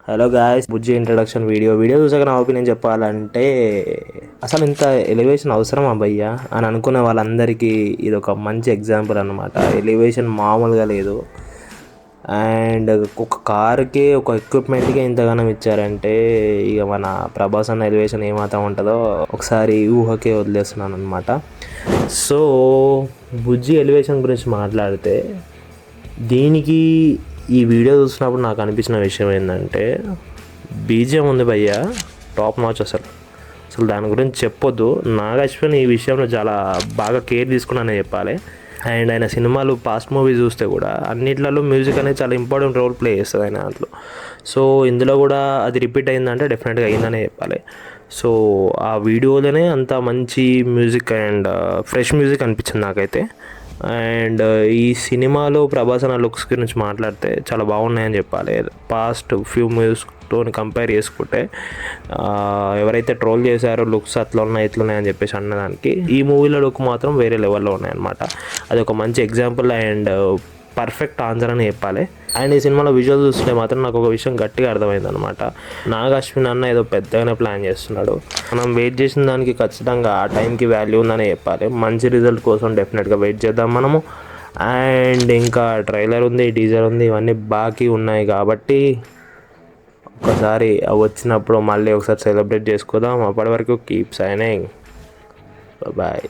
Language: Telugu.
హలో గాయ్స్, బుజ్జి ఇంట్రడక్షన్ వీడియో చూసాక నా ఒపీనియన్ చెప్పాలంటే అసలు ఇంత ఎలివేషన్ అవసరమా భయ్యా అని అనుకునే వాళ్ళందరికీ ఇది ఒక మంచి ఎగ్జాంపుల్ అనమాట. ఎలివేషన్ మామూలుగా లేదు. అండ్ ఒక కార్కి ఒక ఎక్విప్మెంట్కి ఇంతగానం ఇచ్చారంటే ఇక మన ప్రభాస్ అన్న ఎలివేషన్ ఏమాత్రం ఉంటుందో ఒకసారి ఊహకే వదిలేస్తున్నాను అనమాట. సో బుజ్జి ఎలివేషన్ గురించి మాట్లాడితే దీనికి ఈ వీడియో చూసినప్పుడు నాకు అనిపించిన విషయం ఏంటంటే బీజిఎం ఉంది భయ్యా, టాప్ నాచ్. అసలు దాని గురించి చెప్పొద్దు. నాగ్ అశ్విన్ ఈ విషయంలో చాలా బాగా కేర్ తీసుకున్నానే చెప్పాలి. అండ్ ఆయన సినిమాలు పాస్ట్ మూవీస్ చూస్తే కూడా అన్నిట్లలో మ్యూజిక్ అనేది చాలా ఇంపార్టెంట్ రోల్ ప్లే చేస్తుంది ఆయన దాంట్లో. సో ఇందులో కూడా అది రిపీట్ అయిందంటే డెఫినెట్గా అయిందనే చెప్పాలి. సో ఆ వీడియోలోనే అంత మంచి మ్యూజిక్ అండ్ ఫ్రెష్ మ్యూజిక్ అనిపించింది నాకైతే. అండ్ ఈ సినిమాలో ప్రభాస్ అన్న లుక్స్ గురించి మాట్లాడితే చాలా బాగున్నాయని చెప్పాలి. పాస్ట్ ఫ్యూ మూవీస్తో కంపేర్ చేసుకుంటే ఎవరైతే ట్రోల్ చేశారో లుక్స్ అట్లా ఉన్నాయి ఇట్లున్నాయని చెప్పేసి అన్నదానికి ఈ మూవీలో లుక్ మాత్రం వేరే లెవెల్లో ఉన్నాయన్నమాట. అది ఒక మంచి ఎగ్జాంపుల్ అండ్ పర్ఫెక్ట్ ఆన్సర్ అని చెప్పాలి. అండ్ ఈ సినిమాలో విజువల్ చూస్తుంటే మాత్రం నాకు ఒక విషయం గట్టిగా అర్థమైంది అనమాట. నాగ్ అశ్విన్ అన్న ఏదో పెద్దగానే ప్లాన్ చేస్తున్నాడు. మనం వెయిట్ చేసిన దానికి ఖచ్చితంగా ఆ టైంకి వాల్యూ ఉందని చెప్పాలి. మంచి రిజల్ట్ కోసం డెఫినెట్గా వెయిట్ చేద్దాం మనము. అండ్ ఇంకా ట్రైలర్ ఉంది, టీజర్ ఉంది, ఇవన్నీ బాకీ ఉన్నాయి కాబట్టి ఒకసారి వచ్చినప్పుడు మళ్ళీ ఒకసారి సెలబ్రేట్ చేసుకుందాం. అప్పటి వరకు కీప్ సైనింగ్, బాయ్.